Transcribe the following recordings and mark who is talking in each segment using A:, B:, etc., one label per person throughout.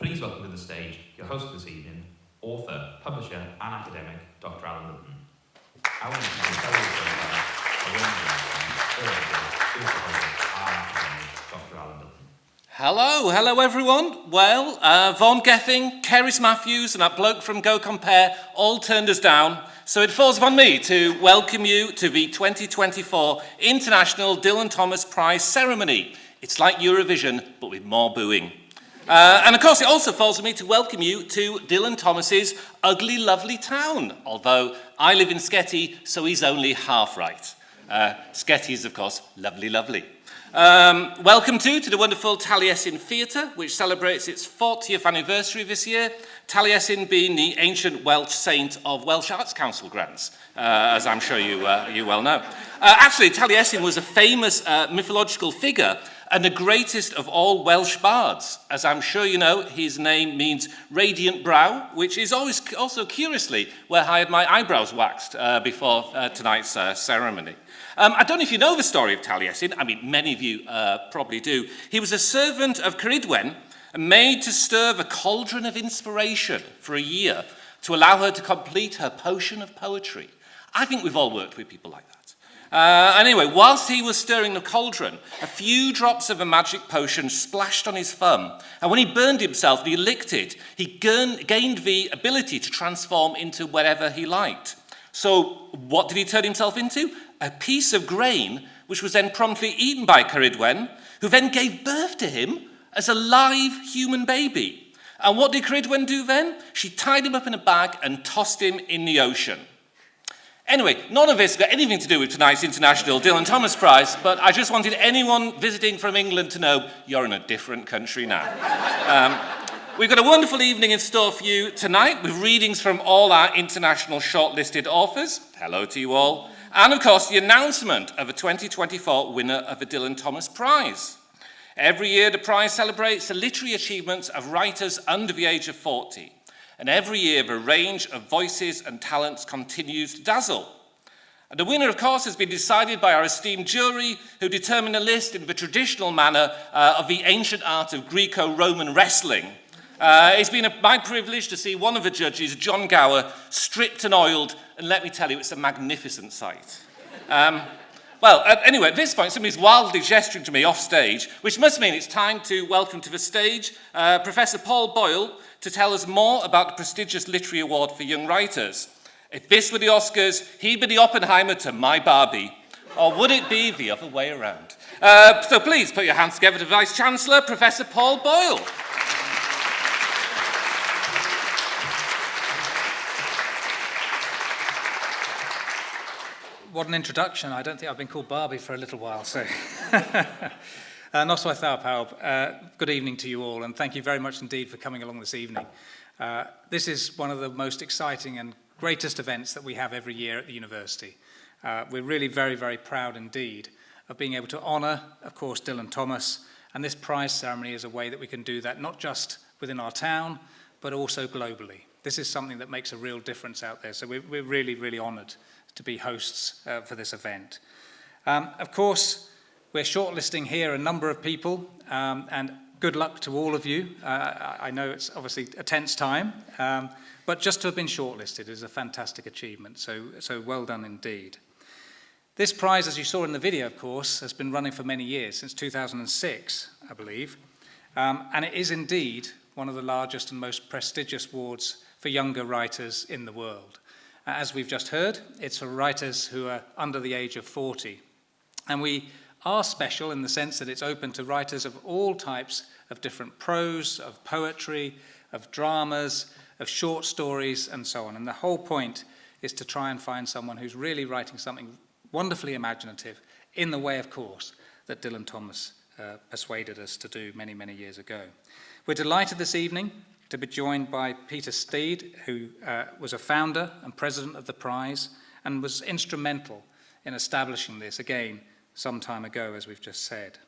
A: please welcome to the stage your host this evening, author, publisher and academic, Dr. Alan Milton. Alan has been very about a academic, Dr. Alan Milton.
B: Hello everyone. Well, Vaughan Gething, Cerys Matthews and that bloke from Go Compare all turned us down. So it falls upon me to welcome you to the 2024 International Dylan Thomas Prize ceremony. It's like Eurovision, but with more booing. And of course, it also falls on me to welcome you to Dylan Thomas's ugly, lovely town. Although I live in Sketty, so he's only half right. Sketty is, of course, lovely, lovely. Welcome to the wonderful Taliesin Theatre, which celebrates its 40th anniversary this year. Taliesin being the ancient Welsh saint of Welsh Arts Council grants, as I'm sure you well know. Actually, Taliesin was a famous mythological figure and the greatest of all Welsh bards. As I'm sure you know, his name means radiant brow, which is also curiously where I had my eyebrows waxed before tonight's ceremony. I don't know if you know the story of Taliesin. I mean, many of you probably do. He was a servant of Ceridwen and made to stir the cauldron of inspiration for a year to allow her to complete her potion of poetry. I think we've all worked with people like that. Anyway, whilst he was stirring the cauldron, a few drops of a magic potion splashed on his thumb. And when he burned himself and he licked it, he gained the ability to transform into whatever he liked. So what did he turn himself into? A piece of grain, which was then promptly eaten by Ceridwen, who then gave birth to him as a live human baby. And what did Ceridwen do then? She tied him up in a bag and tossed him in the ocean. Anyway, none of this got anything to do with tonight's International Dylan Thomas Prize, but I just wanted anyone visiting from England to know you're in a different country now. We've got a wonderful evening in store for you tonight with readings from all our international shortlisted authors. Hello to you all. And of course, the announcement of a 2024 winner of the Dylan Thomas Prize. Every year, the prize celebrates the literary achievements of writers under the age of 40. And every year, the range of voices and talents continues to dazzle. And the winner, of course, has been decided by our esteemed jury, who determined a list in the traditional manner of the ancient art of Greco-Roman wrestling. It's been my privilege to see one of the judges, John Gower, stripped and oiled, and let me tell you, it's a magnificent sight. Anyway, at this point, somebody's wildly gesturing to me off stage, which must mean it's time to welcome to the stage Professor Paul Boyle to tell us more about the prestigious Literary Award for Young Writers. If this were the Oscars, he'd be the Oppenheimer to my Barbie. Or would it be the other way around? So please put your hands together to Vice-Chancellor, Professor Paul Boyle.
C: What an introduction. I don't think I've been called Barbie for a little while, so. Good evening to you all, and thank you very much indeed for coming along this evening. This is one of the most exciting and greatest events that we have every year at the university. We're really very, very proud indeed of being able to honour, of course, Dylan Thomas, and this prize ceremony is a way that we can do that not just within our town, but also globally. This is something that makes a real difference out there, so we're really, really honoured to be hosts for this event. Of course, we're shortlisting here a number of people, and good luck to all of you. I know it's obviously a tense time, but just to have been shortlisted is a fantastic achievement, so well done indeed. This prize, as you saw in the video, of course, has been running for many years, since 2006, I believe, and it is indeed one of the largest and most prestigious awards for younger writers in the world. As we've just heard, it's for writers who are under the age of 40. And we are special in the sense that it's open to writers of all types of different prose, of poetry, of dramas, of short stories, and so on. And the whole point is to try and find someone who's really writing something wonderfully imaginative in the way, of course, that Dylan Thomas persuaded us to do many, many years ago. We're delighted this evening to be joined by Peter Steed, who was a founder and president of the prize and was instrumental in establishing this, again, some time ago, as we've just said.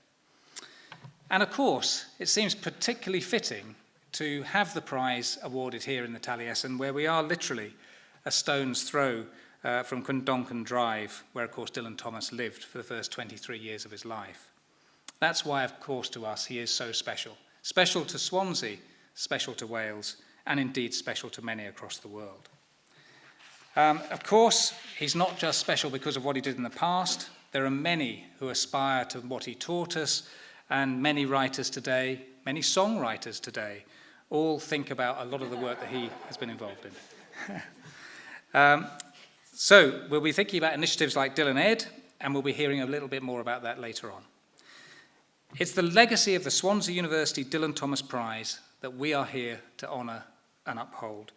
C: And of course, it seems particularly fitting to have the prize awarded here in the Taliesin, where we are literally a stone's throw from Cwndoncan Drive, where, of course, Dylan Thomas lived for the first 23 years of his life. That's why, of course, to us, he is so special. Special to Swansea, special to Wales, and indeed special to many across the world. Of course, he's not just special because of what he did in the past. There are many who aspire to what he taught us, and many writers today, many songwriters today, all think about a lot of the work that he has been involved in. So we'll be thinking about initiatives like Dylan Ed, and we'll be hearing a little bit more about that later on. It's the legacy of the Swansea University Dylan Thomas Prize that we are here to honour and uphold.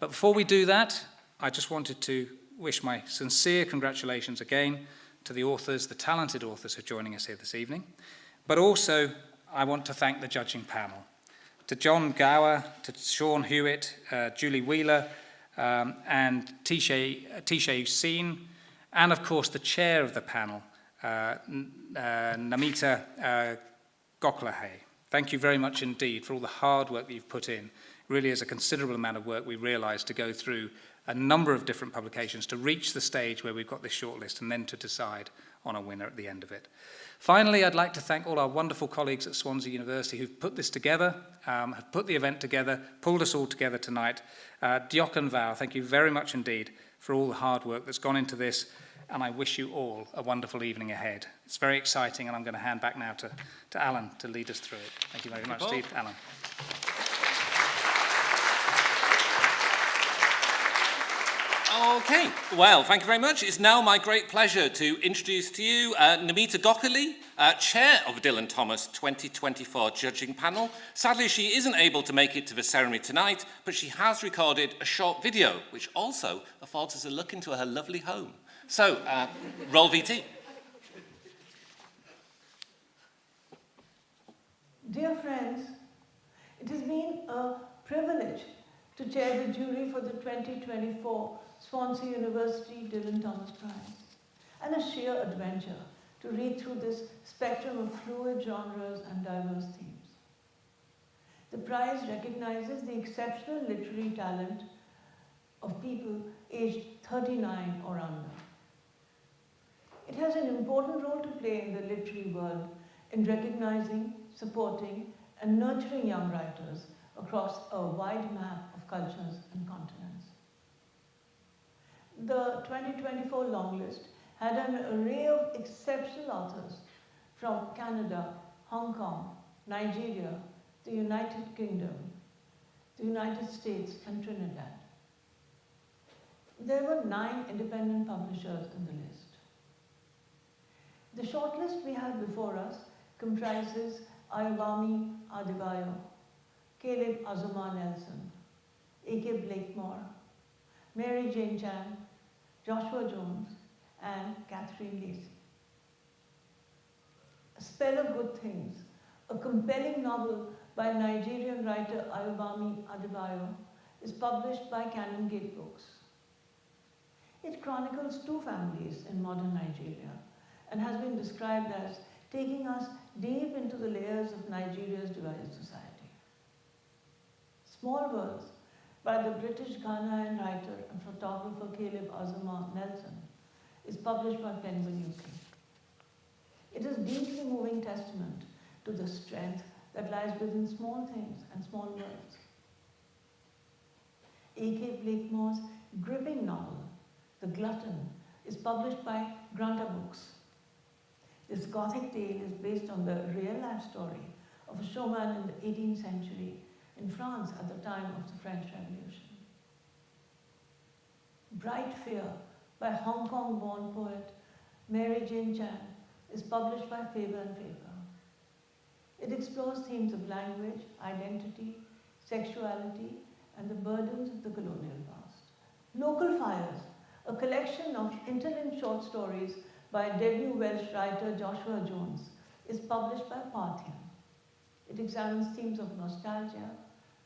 C: But before we do that, I just wanted to wish my sincere congratulations again to the authors, the talented authors who are joining us here this evening. But also, I want to thank the judging panel. To John Gower, to Sean Hewitt, Julie Wheeler, and Tisha Seen, and of course the chair of the panel, Namita Gokhale. Thank you very much indeed for all the hard work that you've put in. It really is a considerable amount of work, we realise, to go through a number of different publications to reach the stage where we've got this shortlist and then to decide on a winner at the end of it. Finally, I'd like to thank all our wonderful colleagues at Swansea University who've put this together, have put the event together, pulled us all together tonight. Diolch yn fawr, thank you very much indeed for all the hard work that's gone into this, and I wish you all a wonderful evening ahead. It's very exciting, and I'm going to hand back now to Alan to lead us through it. Thank you very much, Steve. Alan.
B: Okay, well, thank you very much. It's now my great pleasure to introduce to you Namita Gokhale, Chair of Dylan Thomas 2024 Judging Panel. Sadly, she isn't able to make it to the ceremony tonight, but she has recorded a short video, which also affords us a look into her lovely home. So, roll VT.
D: Dear friends, it has been a privilege to chair the jury for the 2024 Swansea University Dylan Thomas Prize, and a sheer adventure to read through this spectrum of fluid genres and diverse themes. The prize recognizes the exceptional literary talent of people aged 39 or under. It has an important role to play in the literary world in recognizing, supporting, and nurturing young writers across a wide map of cultures and continents. The 2024 longlist had an array of exceptional authors from Canada, Hong Kong, Nigeria, the United Kingdom, the United States, and Trinidad. There were 9 independent publishers in the list. The shortlist we have before us comprises Ayobami Adebayo, Caleb Azumah Nelson, A.K. Blakemore, Mary Jane Chan, Joshua Jones, and Catherine Lacey. A Spell of Good Things, a compelling novel by Nigerian writer Ayobami Adebayo, is published by Canongate Books. It chronicles 2 families in modern Nigeria and has been described as taking us deep into the layers of Nigeria's divided society. Small Worlds, by the British Ghanaian writer and photographer Caleb Azumah Nelson, is published by Penguin UK. It is a deeply moving testament to the strength that lies within small things and small worlds. A.K. Blakemore's gripping novel, The Glutton, is published by Granta Books. This Gothic tale is based on the real-life story of a showman in the 18th century in France at the time of the French Revolution. Bright Fear, by Hong Kong-born poet Mary Jane Chan, is published by Faber and Faber. It explores themes of language, identity, sexuality, and the burdens of the colonial past. Local Fires, a collection of interlinked short stories by debut Welsh writer Joshua Jones, is published by Parthian. It examines themes of nostalgia,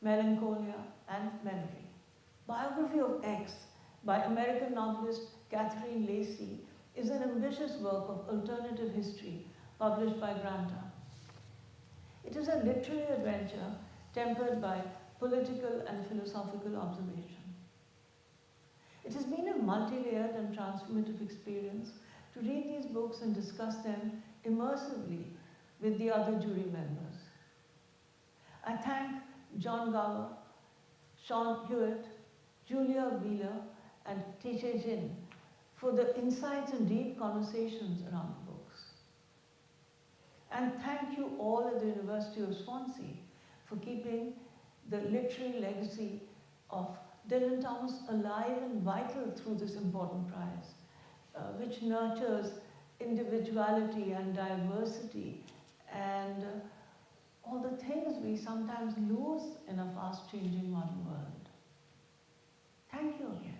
D: melancholia, and memory. Biography of X, by American novelist Catherine Lacey, is an ambitious work of alternative history published by Granta. It is a literary adventure tempered by political and philosophical observation. It has been a multi-layered and transformative experience to read these books and discuss them immersively with the other jury members. I thank John Gower, Sean Hewitt, Julia Wheeler, and T.J. Jin for the insights and deep conversations around the books. And thank you all at the University of Swansea for keeping the literary legacy of Dylan Thomas alive and vital through this important prize, which nurtures individuality and diversity and all the things we sometimes lose in a fast-changing modern world. Thank you again.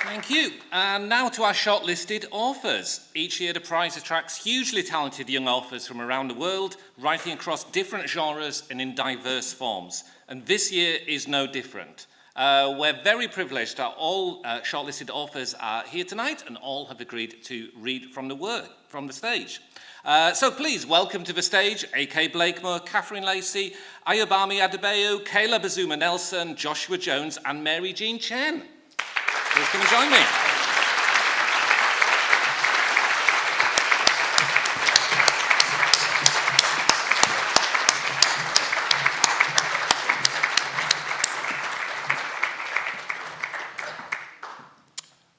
B: Thank you. And now to our shortlisted authors. Each year the prize attracts hugely talented young authors from around the world, writing across different genres and in diverse forms. And this year is no different. We're very privileged that all shortlisted authors are here tonight and all have agreed to read from the stage. So please welcome to the stage A.K. Blakemore, Catherine Lacey, Ayobami Adebayo, Caleb Azuma Nelson, Joshua Jones and Mary Jean Chen. Please come and join me.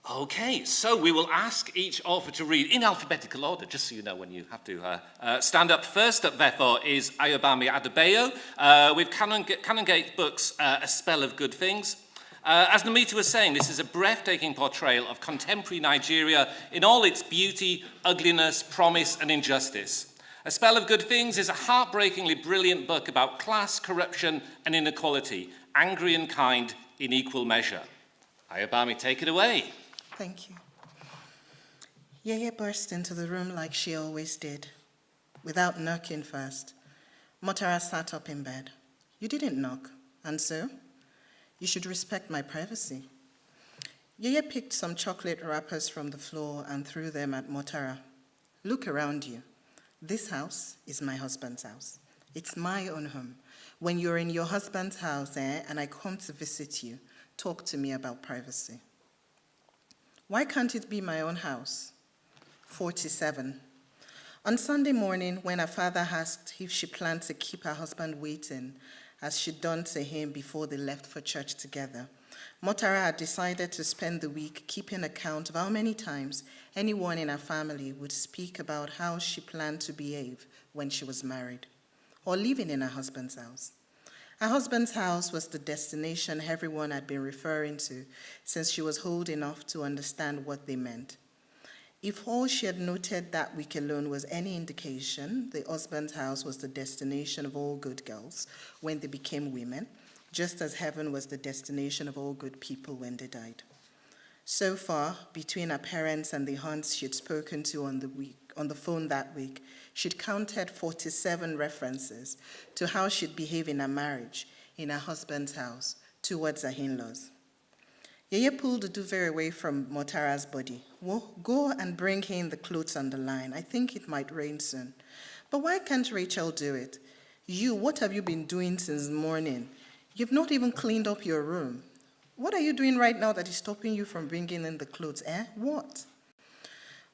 B: Okay, so we will ask each author to read in alphabetical order, just so you know when you have to stand up. First up, therefore, is Ayobami Adebayo with Canongate Books' A Spell of Good Things. As Namita was saying, this is a breathtaking portrayal of contemporary Nigeria in all its beauty, ugliness, promise, and injustice. A Spell of Good Things is a heartbreakingly brilliant book about class, corruption, and inequality, angry and kind in equal measure. Ayobami, take it away.
E: Thank you. Yeye burst into the room like she always did, without knocking first. Motara sat up in bed. You didn't knock, and so? You should respect my privacy. Yeye picked some chocolate wrappers from the floor and threw them at Motara. Look around you. This house is my husband's house. It's my own home. When you're in your husband's house, and I come to visit you, talk to me about privacy. Why can't it be my own house? 47. On Sunday morning, when her father asked if she planned to keep her husband waiting, as she'd done to him before they left for church together, Motara had decided to spend the week keeping account of how many times anyone in her family would speak about how she planned to behave when she was married, or living in her husband's house. Her husband's house was the destination everyone had been referring to since she was old enough to understand what they meant. If all she had noted that week alone was any indication, the husband's house was the destination of all good girls when they became women, just as heaven was the destination of all good people when they died. So far, between her parents and the aunts she had spoken to on the phone that week, she'd counted 47 references to how she'd behave in her marriage, in her husband's house, towards her in-laws. Yeye pulled the duvet away from Motara's body. Well, go and bring in the clothes on the line. I think it might rain soon. But why can't Rachel do it? You, what have you been doing since morning? You've not even cleaned up your room. What are you doing right now that is stopping you from bringing in the clothes, What?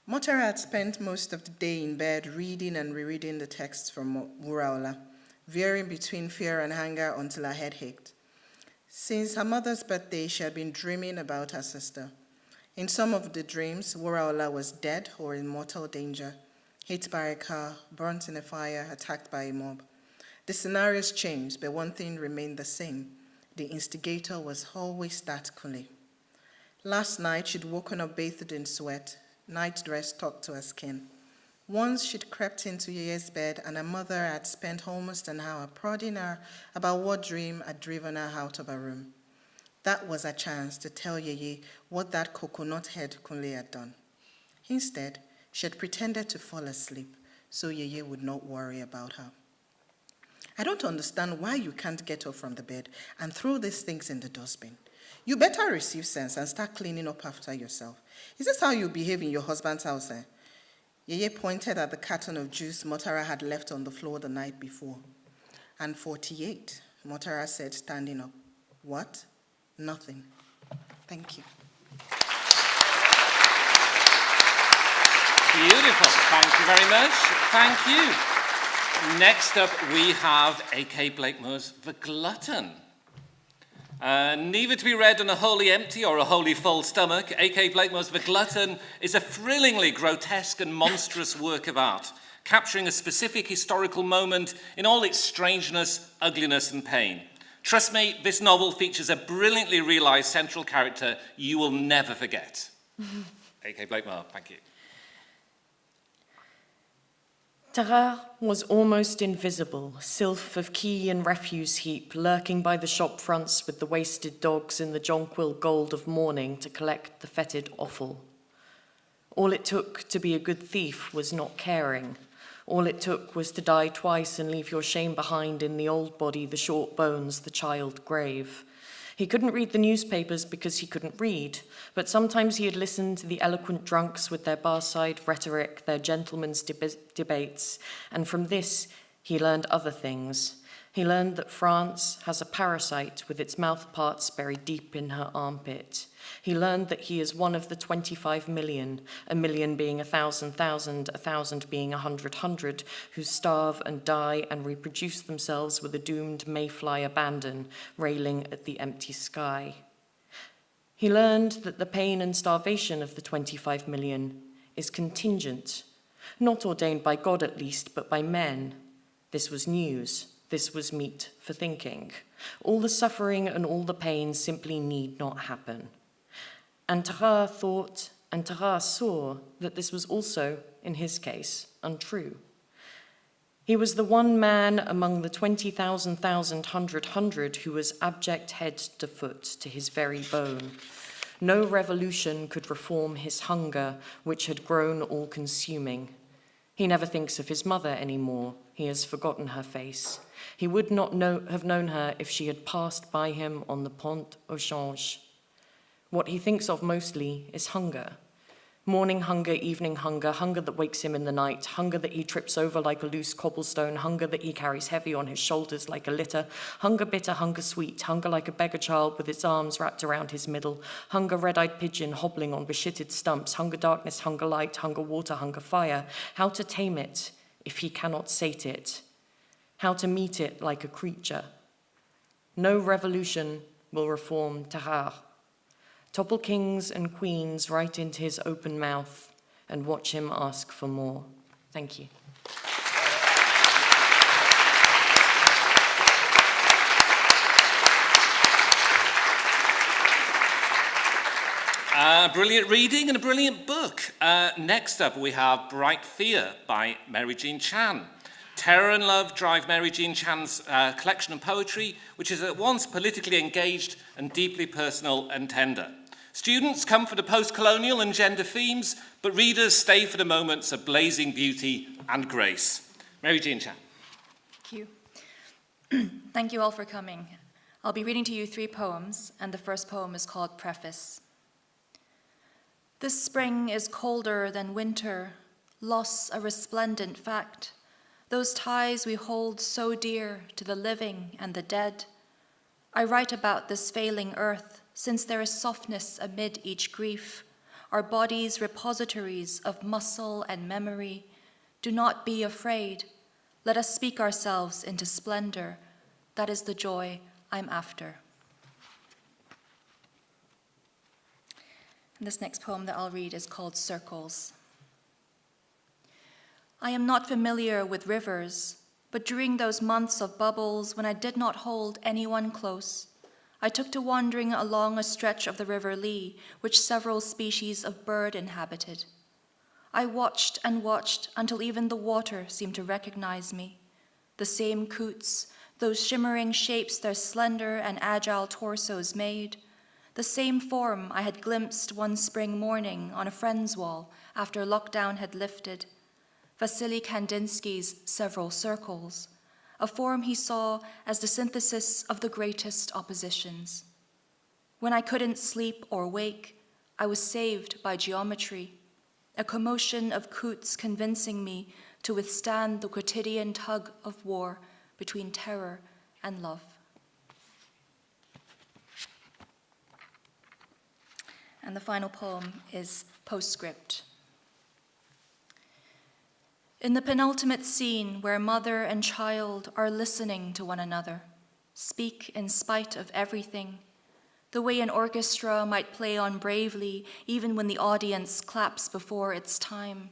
E: Motara had spent most of the day in bed reading and rereading the texts from Wuraola, veering between fear and anger until her head ached. Since her mother's birthday, she had been dreaming about her sister. In some of the dreams, Wuraola was dead or in mortal danger, hit by a car, burnt in a fire, attacked by a mob. The scenarios changed, but one thing remained the same. The instigator was always that Kunle. Last night, she'd woken up bathed in sweat, night dress tucked to her skin. Once she'd crept into Yeye's bed and her mother had spent almost an hour prodding her about what dream had driven her out of her room. That was a chance to tell Yeye what that coconut head Kunle had done. Instead, she had pretended to fall asleep so Yeye would not worry about her. I don't understand why you can't get up from the bed and throw these things in the dustbin. You better receive sense and start cleaning up after yourself. Is this how you behave in your husband's house, Yeye pointed at the carton of juice Motara had left on the floor the night before. And 48, Motara said, standing up. What? Nothing. Thank you.
B: Beautiful. Thank you very much. Thank you. Next up, we have A.K. Blakemore's The Glutton. Neither to be read on a wholly empty or a wholly full stomach, A.K. Blakemore's The Glutton is a thrillingly grotesque and monstrous work of art, capturing a specific historical moment in all its strangeness, ugliness, and pain. Trust me, this novel features a brilliantly realised central character you will never forget. A.K. Blakemore, thank you.
F: Tarare was almost invisible, sylph of quay and refuse heap, lurking by the shop fronts with the wasted dogs in the jonquil gold of morning to collect the fetid offal. All it took to be a good thief was not caring. All it took was to die twice and leave your shame behind in the old body, the short bones, the child grave. He couldn't read the newspapers because he couldn't read, but sometimes he had listened to the eloquent drunks with their bar-side rhetoric, their gentlemen's debates, and from this he learned other things. He learned that France has a parasite with its mouth parts buried deep in her armpit. He learned that he is one of the 25 million, a million being 1,000, 1,000 being 100, who starve and die and reproduce themselves with a doomed mayfly abandon, railing at the empty sky. He learned that the pain and starvation of the 25 million is contingent, not ordained by God at least, but by men. This was news. This was meat for thinking. All the suffering and all the pain simply need not happen. And Tarare thought, and Tarare saw that this was also, in his case, untrue. He was the one man among the 20,000, 100 who was abject head to foot to his very bone. No revolution could reform his hunger, which had grown all-consuming. He never thinks of his mother anymore. He has forgotten her face. He would not have known her if she had passed by him on the Pont au Change. What he thinks of mostly is hunger. Morning hunger, evening hunger, hunger that wakes him in the night, hunger that he trips over like a loose cobblestone, hunger that he carries heavy on his shoulders like a litter, hunger bitter, hunger sweet, hunger like a beggar child with its arms wrapped around his middle, hunger red-eyed pigeon hobbling on beshitted stumps, hunger darkness, hunger light, hunger water, hunger fire. How to tame it if he cannot sate it? How to meet it like a creature? No revolution will reform Tarare. Topple kings and queens right into his open mouth and watch him ask for more. Thank you.
B: Brilliant reading and a brilliant book. Next up, we have Bright Fear by Mary Jean Chan. Terror and Love drive Mary Jean Chan's collection of poetry, which is at once politically engaged and deeply personal and tender. Students come for the post-colonial and gender themes, but readers stay for the moments of blazing beauty and grace. Mary Jean Chan.
G: Thank you. Thank you all for coming. I'll be reading to you 3 poems, and the first poem is called Preface. This spring is colder than winter, loss a resplendent fact. Those ties we hold so dear to the living and the dead. I write about this failing earth, since there is softness amid each grief, our bodies repositories of muscle and memory. Do not be afraid. Let us speak ourselves into splendor. That is the joy I'm after. And this next poem that I'll read is called Circles. I am not familiar with rivers, but during those months of bubbles when I did not hold anyone close, I took to wandering along a stretch of the River Lee, which several species of bird inhabited. I watched and watched until even the water seemed to recognize me. The same coots, those shimmering shapes their slender and agile torsos made, the same form I had glimpsed one spring morning on a friend's wall after lockdown had lifted. Vasily Kandinsky's Several Circles, a form he saw as the synthesis of the greatest oppositions. When I couldn't sleep or wake, I was saved by geometry, a commotion of coots convincing me to withstand the quotidian tug of war between terror and love. And the final poem is Postscript. In the penultimate scene where mother and child are listening to one another, speak in spite of everything, the way an orchestra might play on bravely even when the audience claps before its time,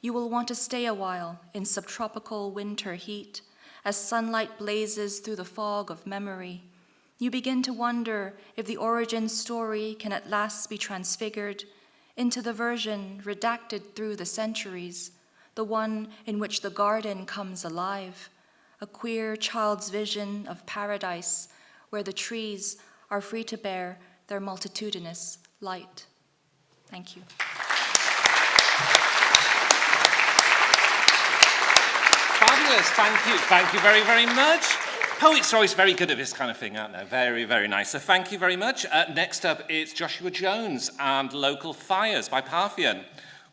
G: you will want to stay a while in subtropical winter heat as sunlight blazes through the fog of memory. You begin to wonder if the origin story can at last be transfigured into the version redacted through the centuries, the one in which the garden comes alive, a queer child's vision of paradise where the trees are free to bear their multitudinous light. Thank you.
B: Fabulous, thank you very, very much. Poets are always very good at this kind of thing, aren't they? Very, very nice. So thank you very much. Next up, it's Joshua Jones and Local Fires by Parthian.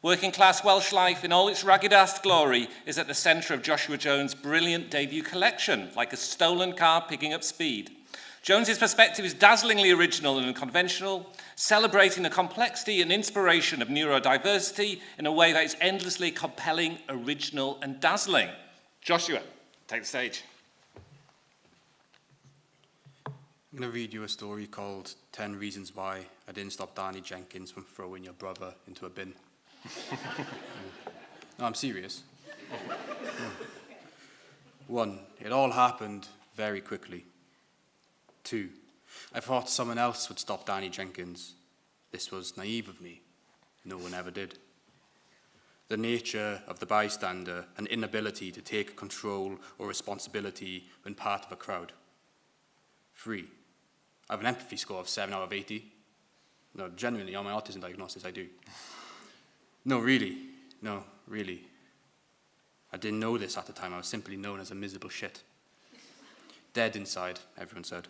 B: Working class Welsh life in all its ragged-assed glory is at the centre of Joshua Jones' brilliant debut collection, like a stolen car picking up speed. Jones's perspective is dazzlingly original and unconventional, celebrating the complexity and inspiration of neurodiversity in a way that is endlessly compelling, original, and dazzling. Joshua, take the stage.
H: I'm going to read you a story called 10 Reasons Why I Didn't Stop Danny Jenkins from Throwing Your Brother into a Bin. No, I'm serious. 1, it all happened very quickly. 2, I thought someone else would stop Danny Jenkins. This was naive of me. No one ever did. The nature of the bystander, an inability to take control or responsibility when part of a crowd. 3, I have an empathy score of 7 out of 80. No, genuinely, on my autism diagnosis, I do. No, really. I didn't know this at the time. I was simply known as a miserable shit. Dead inside, everyone said.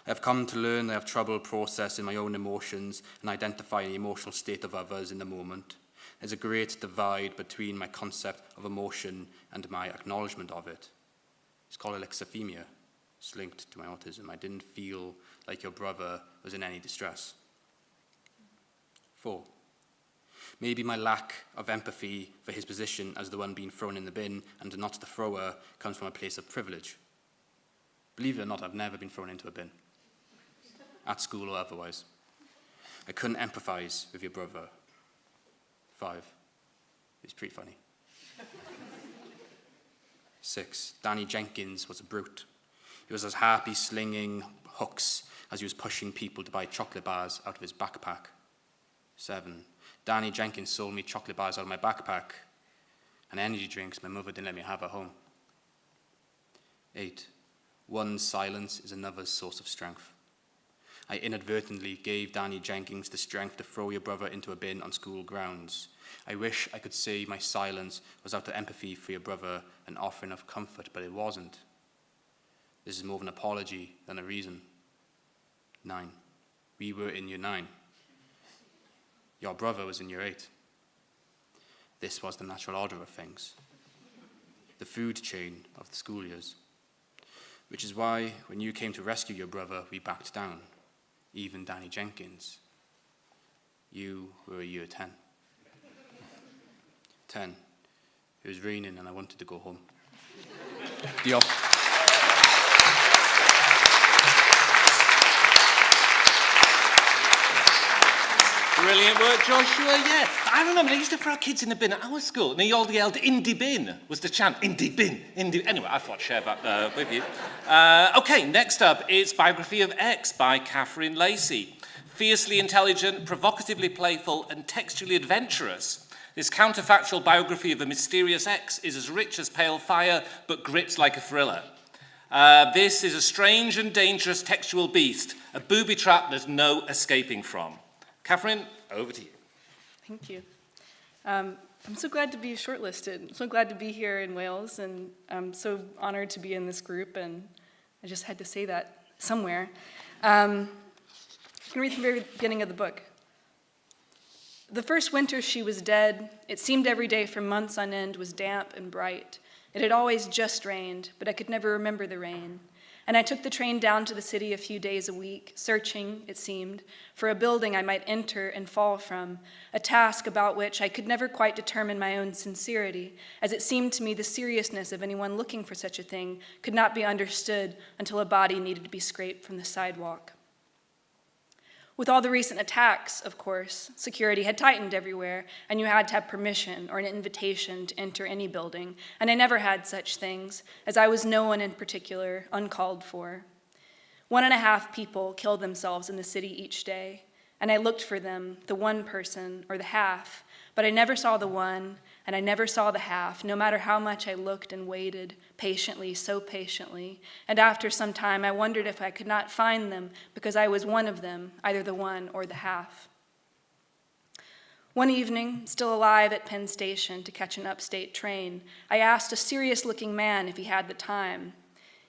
H: I have come to learn that I have trouble processing my own emotions and identifying the emotional state of others in the moment. There's a great divide between my concept of emotion and my acknowledgement of it. It's called alexithymia. It's linked to my autism. I didn't feel like your brother was in any distress. 4, maybe my lack of empathy for his position as the one being thrown in the bin and not the thrower comes from a place of privilege. Believe it or not, I've never been thrown into a bin, at school or otherwise. I couldn't empathize with your brother. 5, it's pretty funny. 6, Danny Jenkins was a brute. He was as happy slinging hooks as he was pushing people to buy chocolate bars out of his backpack. 7, Danny Jenkins sold me chocolate bars out of my backpack and energy drinks my mother didn't let me have at home. 8, one's silence is another's source of strength. I inadvertently gave Danny Jenkins the strength to throw your brother into a bin on school grounds. I wish I could say my silence was out of empathy for your brother, an offering of comfort, but it wasn't. This is more of an apology than a reason. 9, we were in year 9. Your brother was in year 8. This was the natural order of things, the food chain of the school years, which is why when you came to rescue your brother, we backed down, even Danny Jenkins. You were a year 10. 10, it was raining and I wanted to go home. Diolch.
B: Brilliant work, Joshua, yeah. I remember they used to throw kids in the bin at our school, and they all yelled, "Indie bin," was the chant. Indie bin, indie... Anyway, I thought I'd share that with you. Okay, next up is Biography of X by Catherine Lacey. Fiercely intelligent, provocatively playful, and textually adventurous, this counterfactual biography of a mysterious X is as rich as pale fire, but gripped like a thriller. This is a strange and dangerous textual beast, a booby trap there's no escaping from. Catherine, over to you.
I: Thank you. I'm so glad to be shortlisted. I'm so glad to be here in Wales, and I'm so honored to be in this group, and I just had to say that somewhere. I can read from the very beginning of the book. The first winter she was dead. It seemed every day for months on end was damp and bright. It had always just rained, but I could never remember the rain. and I took the train down to the city a few days a week, searching, it seemed, for a building I might enter and fall from, a task about which I could never quite determine my own sincerity, as it seemed to me the seriousness of anyone looking for such a thing could not be understood until a body needed to be scraped from the sidewalk. With all the recent attacks, of course, security had tightened everywhere, and you had to have permission or an invitation to enter any building, and I never had such things, as I was no one in particular, uncalled for. 1.5 people killed themselves in the city each day, and I looked for them, the one person or the half, but I never saw the one, and I never saw the half, no matter how much I looked and waited, patiently, so patiently, and after some time I wondered if I could not find them because I was one of them, either the one or the half. One evening, still alive at Penn Station to catch an upstate train, I asked a serious-looking man if he had the time.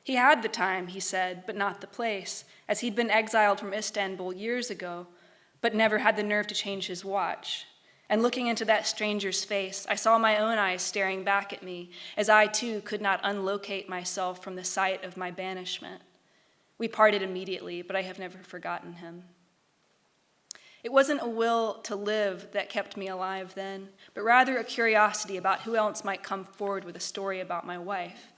I: He had the time, he said, but not the place, as he'd been exiled from Istanbul years ago, but never had the nerve to change his watch. And looking into that stranger's face, I saw my own eyes staring back at me, as I too could not unlocate myself from the sight of my banishment. We parted immediately, but I have never forgotten him. It wasn't a will to live that kept me alive then, but rather a curiosity about who else might come forward with a story about my wife.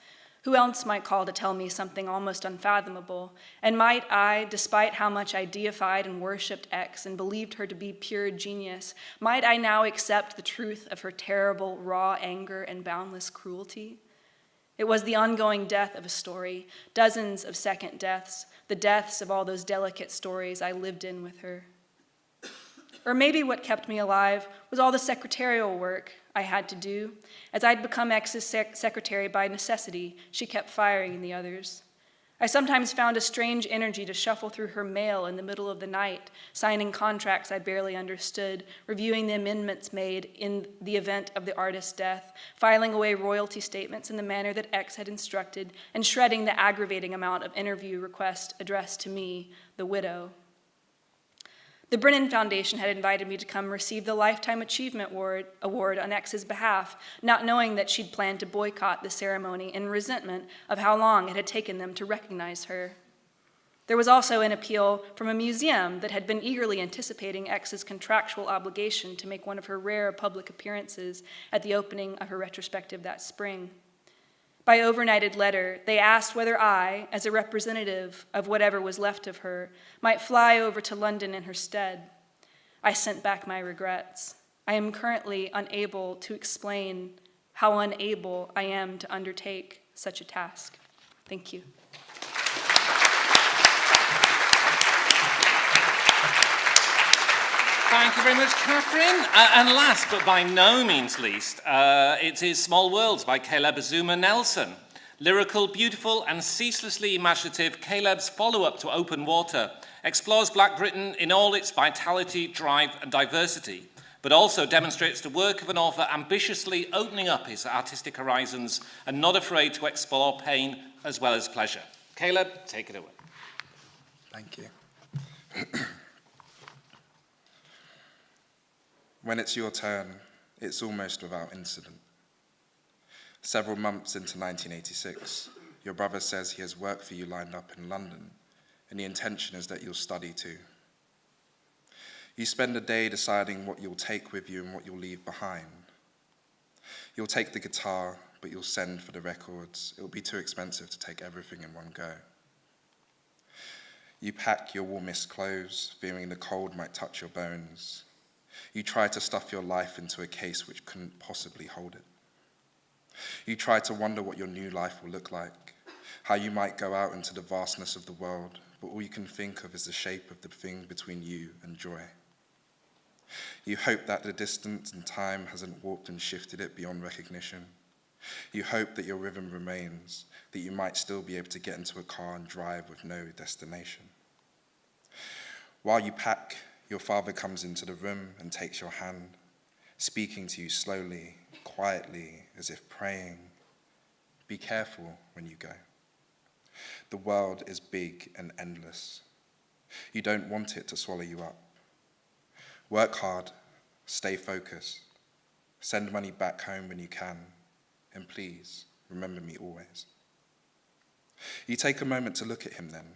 I: Who else might call to tell me something almost unfathomable? And might I, despite how much I deified and worshipped X and believed her to be pure genius, might I now accept the truth of her terrible, raw anger and boundless cruelty? It was the ongoing death of a story, dozens of second deaths, the deaths of all those delicate stories I lived in with her. Or maybe what kept me alive was all the secretarial work I had to do. As I'd become X's secretary by necessity, she kept firing the others. I sometimes found a strange energy to shuffle through her mail in the middle of the night, signing contracts I barely understood, reviewing the amendments made in the event of the artist's death, filing away royalty statements in the manner that X had instructed, and shredding the aggravating amount of interview requests addressed to me, the widow. The Brennan Foundation had invited me to come receive the Lifetime Achievement Award on X's behalf, not knowing that she'd planned to boycott the ceremony in resentment of how long it had taken them to recognize her. There was also an appeal from a museum that had been eagerly anticipating X's contractual obligation to make one of her rare public appearances at the opening of her retrospective that spring. By overnighted letter, they asked whether I, as a representative of whatever was left of her, might fly over to London in her stead. I sent back my regrets. I am currently unable to explain how unable I am to undertake such a task. Thank you.
B: Thank you very much, Catherine. And last, but by no means least, it is Small Worlds by Caleb Azuma Nelson. Lyrical, beautiful, and ceaselessly imaginative, Caleb's follow-up to Open Water explores Black Britain in all its vitality, drive, and diversity, but also demonstrates the work of an author ambitiously opening up his artistic horizons and not afraid to explore pain as well as pleasure. Caleb, take it away.
J: Thank you. When it's your turn, it's almost without incident. Several months into 1986, your brother says he has work for you lined up in London, and the intention is that you'll study too. You spend a day deciding what you'll take with you and what you'll leave behind. You'll take the guitar, but you'll send for the records. It'll be too expensive to take everything in one go. You pack your warmest clothes, fearing the cold might touch your bones. You try to stuff your life into a case which couldn't possibly hold it. You try to wonder what your new life will look like, how you might go out into the vastness of the world, but all you can think of is the shape of the thing between you and joy. You hope that the distance and time hasn't warped and shifted it beyond recognition. You hope that your rhythm remains, that you might still be able to get into a car and drive with no destination. While you pack, your father comes into the room and takes your hand, speaking to you slowly, quietly, as if praying. Be careful when you go. The world is big and endless. You don't want it to swallow you up. Work hard, stay focused, send money back home when you can, and please, remember me always. You take a moment to look at him then.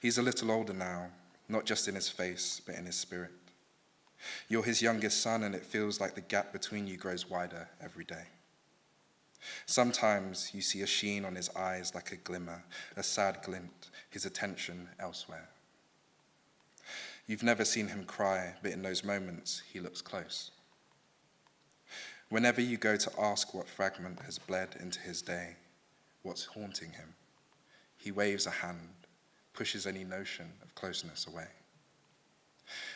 J: He's a little older now, not just in his face, but in his spirit. You're his youngest son, and it feels like the gap between you grows wider every day. Sometimes you see a sheen on his eyes like a glimmer, a sad glint, his attention elsewhere. You've never seen him cry, but in those moments, he looks close. Whenever you go to ask what fragment has bled into his day, what's haunting him, he waves a hand, pushes any notion of closeness away.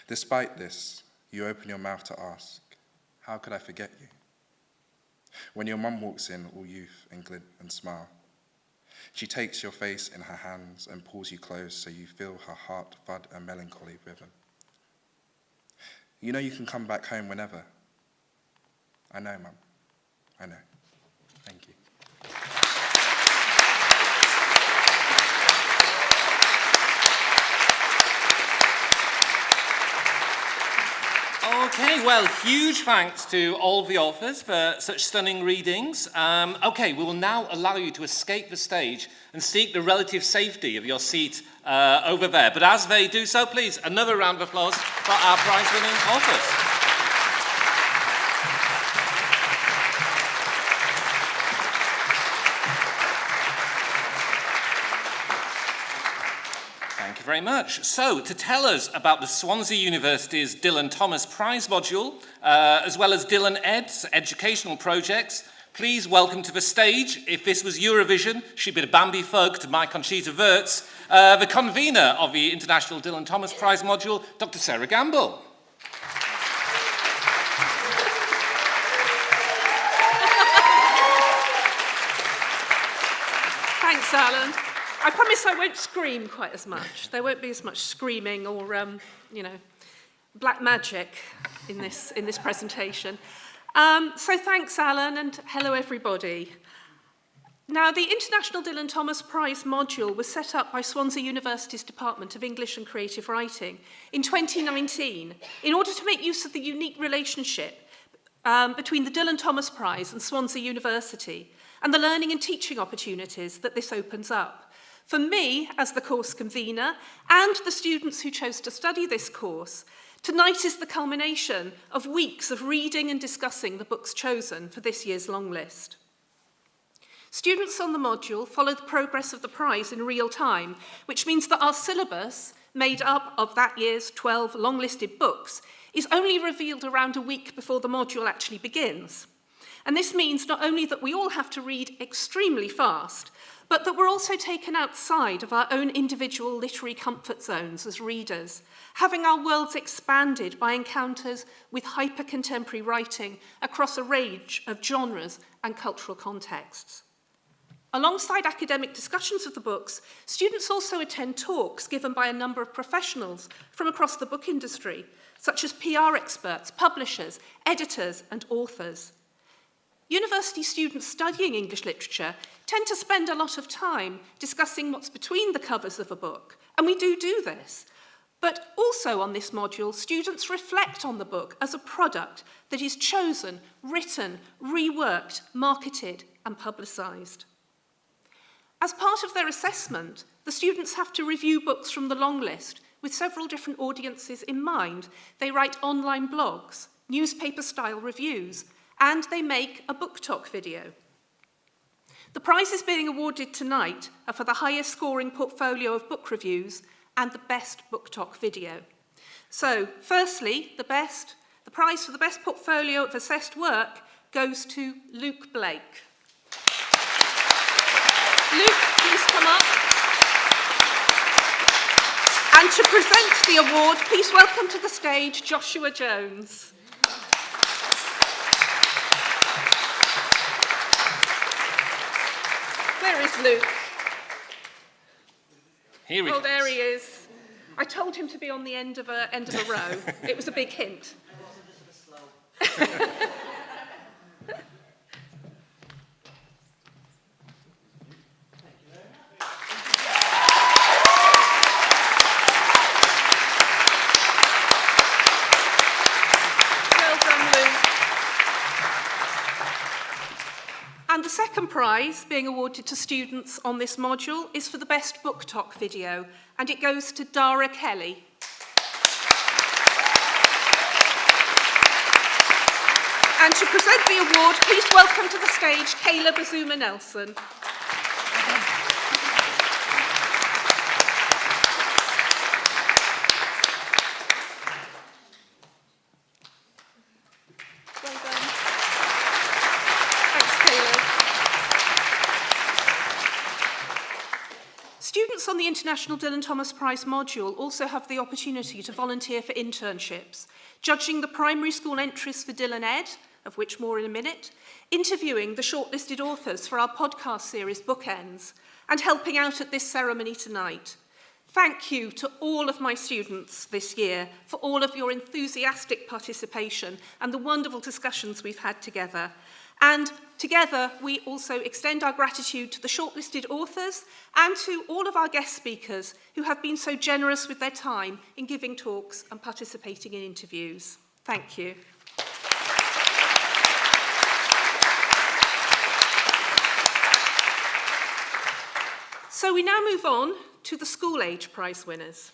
J: Despite this, you open your mouth to ask, how could I forget you? When your mum walks in, all youth and glint and smile, she takes your face in her hands and pulls you close so you feel her heart thud a melancholy rhythm. You know you can come back home whenever. I know, Mum. I know. Thank you.
B: Okay, well, huge thanks to all of the authors for such stunning readings. Okay, we will now allow you to escape the stage and seek the relative safety of your seat over there. But as they do so, please, another round of applause for our prize-winning authors. Thank you very much. So, to tell us about the Swansea University's Dylan Thomas Prize Module, as well as Dylan Ed's educational projects, please welcome to the stage, if this was Eurovision, she'd be the Bambi Fug to my Conchita Wurst, the convener of the International Dylan Thomas Prize Module, Dr. Sarah Gamble.
K: Thanks, Alan. I promise I won't scream quite as much. There won't be as much screaming or, black magic in this presentation. So thanks, Alan, and hello, everybody. Now, the International Dylan Thomas Prize module was set up by Swansea University's Department of English and Creative Writing in 2019 in order to make use of the unique relationship between the Dylan Thomas Prize and Swansea University and the learning and teaching opportunities that this opens up. For me, as the course convener, and the students who chose to study this course, tonight is the culmination of weeks of reading and discussing the books chosen for this year's long list. Students on the module follow the progress of the prize in real time, which means that our syllabus, made up of that year's 12 long-listed books, is only revealed around a week before the module actually begins. And this means not only that we all have to read extremely fast, but that we're also taken outside of our own individual literary comfort zones as readers, having our worlds expanded by encounters with hyper-contemporary writing across a range of genres and cultural contexts. Alongside academic discussions of the books, students also attend talks given by a number of professionals from across the book industry, such as PR experts, publishers, editors, and authors. University students studying English literature tend to spend a lot of time discussing what's between the covers of a book, and we do this. But also on this module, students reflect on the book as a product that is chosen, written, reworked, marketed, and publicised. As part of their assessment, the students have to review books from the long list with several different audiences in mind. They write online blogs, newspaper-style reviews, and they make a book talk video. The prizes being awarded tonight are for the highest scoring portfolio of book reviews and the best book talk video. So, firstly, the prize for the best portfolio of assessed work goes to Luke Blake. Luke, please come up. And to present the award, please welcome to the stage Joshua Jones. Where is Luke?
B: Here he
K: Oh, there
B: comes.
K: he is. I told him to be on the end of a row. It was a big hint. And the second prize being awarded to students on this module is for the best book talk video, and it goes to Dara Kelly. And to present the award, please welcome to the stage Caleb Azuma Nelson. Well done. Thanks, Caleb. Students on the International Dylan Thomas Prize module also have the opportunity to volunteer for internships, judging the primary school entries for Dylan Ed, of which more in a minute, interviewing the shortlisted authors for our podcast series Bookends, and helping out at this ceremony tonight. Thank you to all of my students this year for all of your enthusiastic participation and the wonderful discussions we've had together. And together, we also extend our gratitude to the shortlisted authors and to all of our guest speakers who have been so generous with their time in giving talks and participating in interviews. Thank you. So we now move on to the school age prize winners.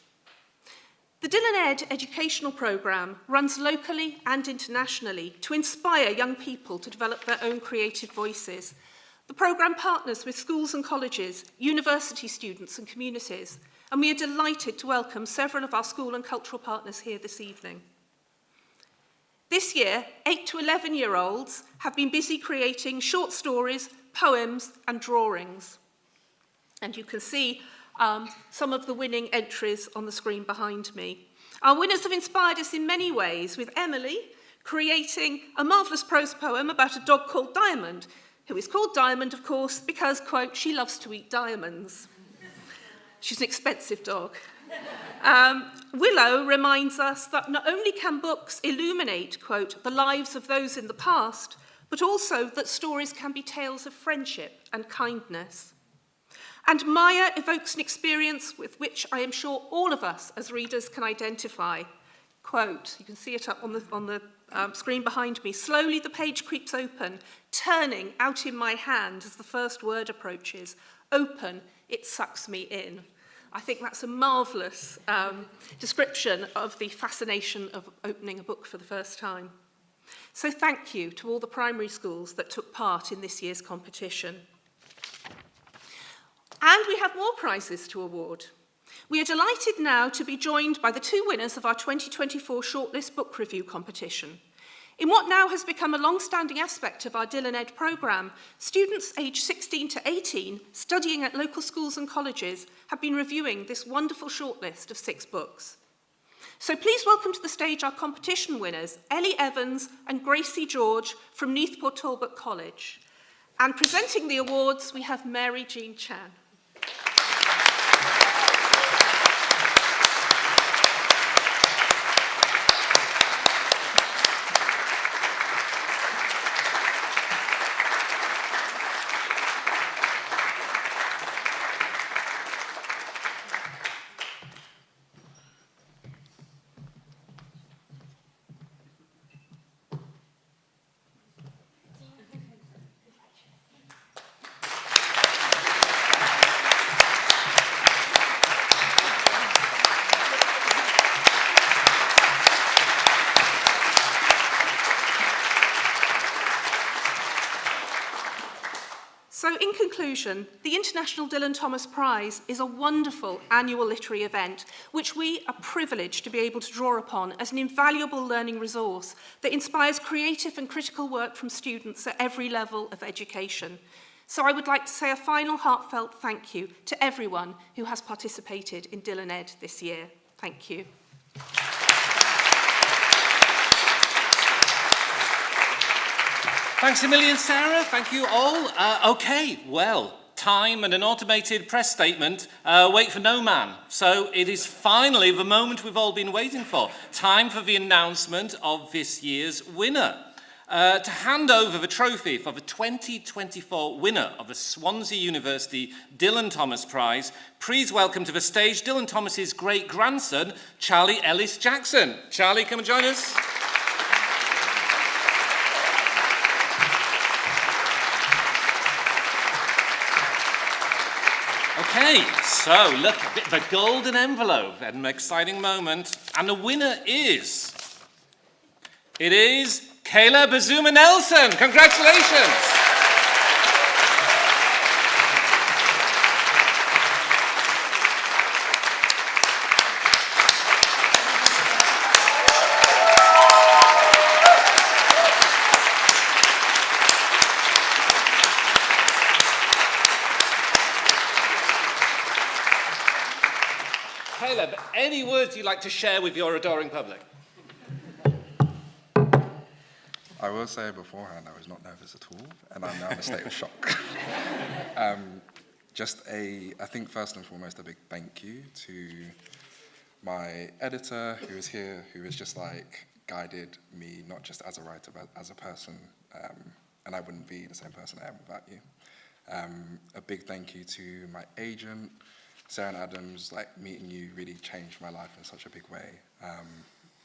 K: The Dylan Ed educational programme runs locally and internationally to inspire young people to develop their own creative voices. The programme partners with schools and colleges, university students and communities, and we are delighted to welcome several of our school and cultural partners here this evening. This year, 8 to 11-year-olds have been busy creating short stories, poems and drawings. And you can see some of the winning entries on the screen behind me. Our winners have inspired us in many ways, with Emily creating a marvellous prose poem about a dog called Diamond, who is called Diamond, of course, because, quote, she loves to eat diamonds. She's an expensive dog. Willow reminds us that not only can books illuminate, quote, the lives of those in the past, but also that stories can be tales of friendship and kindness. And Maya evokes an experience with which I am sure all of us as readers can identify. Quote, you can see it up on the screen behind me. Slowly the page creeps open, turning out in my hand as the first word approaches. Open, it sucks me in. I think that's a marvellous description of the fascination of opening a book for the first time. So thank you to all the primary schools that took part in this year's competition. And we have more prizes to award. We are delighted now to be joined by the two winners of our 2024 Shortlist Book Review competition. In what now has become a long-standing aspect of our Dylan Ed programme, students aged 16 to 18 studying at local schools and colleges have been reviewing this wonderful shortlist of 6 books. So please welcome to the stage our competition winners, Ellie Evans and Gracie George from Neathport Talbot College. And presenting the awards, we have Mary Jean Chan. So in conclusion, the International Dylan Thomas Prize is a wonderful annual literary event which we are privileged to be able to draw upon as an invaluable learning resource that inspires creative and critical work from students at every level of education. So I would like to say a final heartfelt thank you to everyone who has participated in Dylan Ed this year. Thank you.
B: Thanks a million, Sarah. Thank you all. Okay, well, time and an automated press statement wait for no man. So it is finally the moment we've all been waiting for. Time for the announcement of this year's winner. To hand over the trophy for the 2024 winner of the Swansea University Dylan Thomas Prize, please welcome to the stage Dylan Thomas's great-grandson, Charlie Ellis Jackson. Charlie, come and join us. Okay, so look, a bit of a golden envelope, an exciting moment. And the winner is... It is Kayla Bazuma Nelson. Congratulations. Caleb, any words you'd like to share with your adoring public?
J: I will say beforehand, I was not nervous at all, and I'm now in a state of shock. I think first and foremost, a big thank you to my editor who is here, who has just like guided me, not just as a writer, but as a person, and I wouldn't be the same person I am without you. A big thank you to my agent, Sarah and Adams. Like, meeting you really changed my life in such a big way,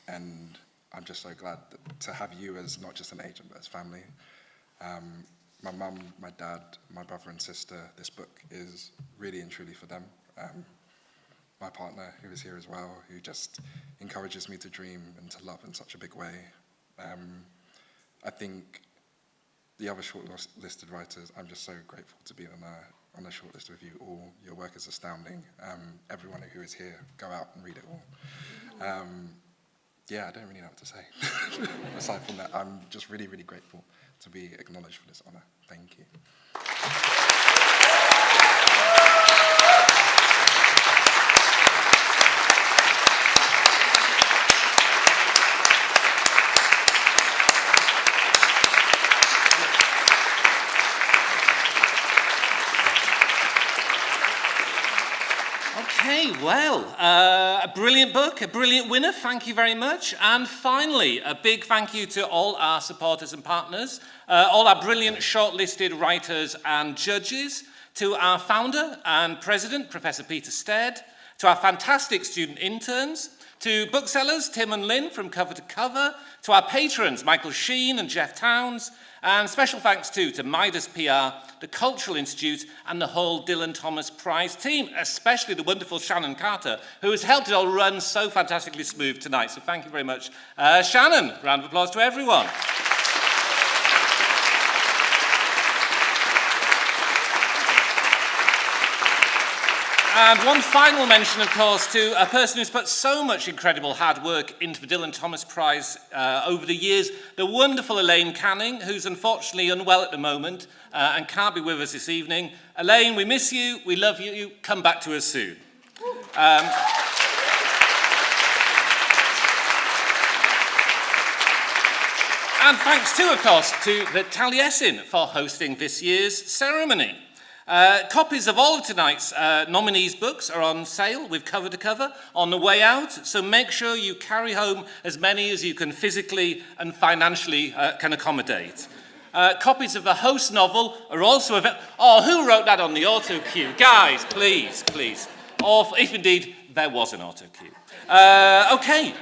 J: and I'm just so glad to have you as not just an agent, but as family. My mum, my dad, my brother and sister, this book is really and truly for them. My partner, who is here as well, who just encourages me to dream and to love in such a big way. I think the other shortlisted writers, I'm just so grateful to be on a shortlist with you all. Your work is astounding. Everyone who is here, go out and read it all. Yeah, I don't really know what to say. Aside from that, I'm just really, really grateful to be acknowledged for this honor. Thank you.
B: Okay, well, a brilliant book, a brilliant winner, thank you very much. And finally, a big thank you to all our supporters and partners, all our brilliant shortlisted writers and judges, to our founder and president, Professor Peter Stead, to our fantastic student interns, to booksellers Tim and Lynn from Cover to Cover, to our patrons Michael Sheen and Jeff Towns, and special thanks too to Midas PR, the Cultural Institute and the whole Dylan Thomas Prize team, especially the wonderful Shannon Carter, who has helped it all run so fantastically smooth tonight. So thank you very much. Shannon, round of applause to everyone. And one final mention, of course, to a person who's put so much incredible hard work into the Dylan Thomas Prize over the years, the wonderful Elaine Canning, who's unfortunately unwell at the moment and can't be with us this evening. Elaine, we miss you, we love you, come back to us soon. And thanks too, of course, to the Taliesin for hosting this year's ceremony. Copies of all of tonight's nominees' books are on sale with Cover to Cover on the way out, so make sure you carry home as many as you can physically and financially can accommodate. Copies of the host novel are also available. Oh, who wrote that on the auto cue? Guys, please, please. Or if indeed there was an auto cue. Okay,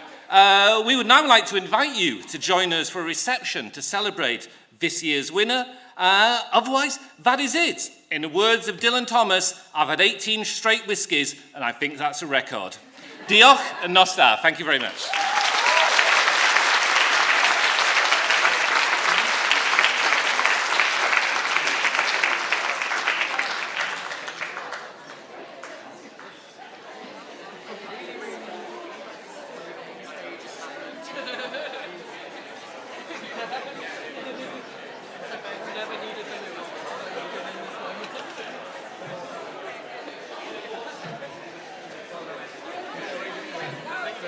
B: we would now like to invite you to join us for a reception to celebrate this year's winner. Otherwise, that is it. In the words of Dylan Thomas, I've had 18 straight whiskies, and I think that's a record. Diolch and nos da. Thank you very much.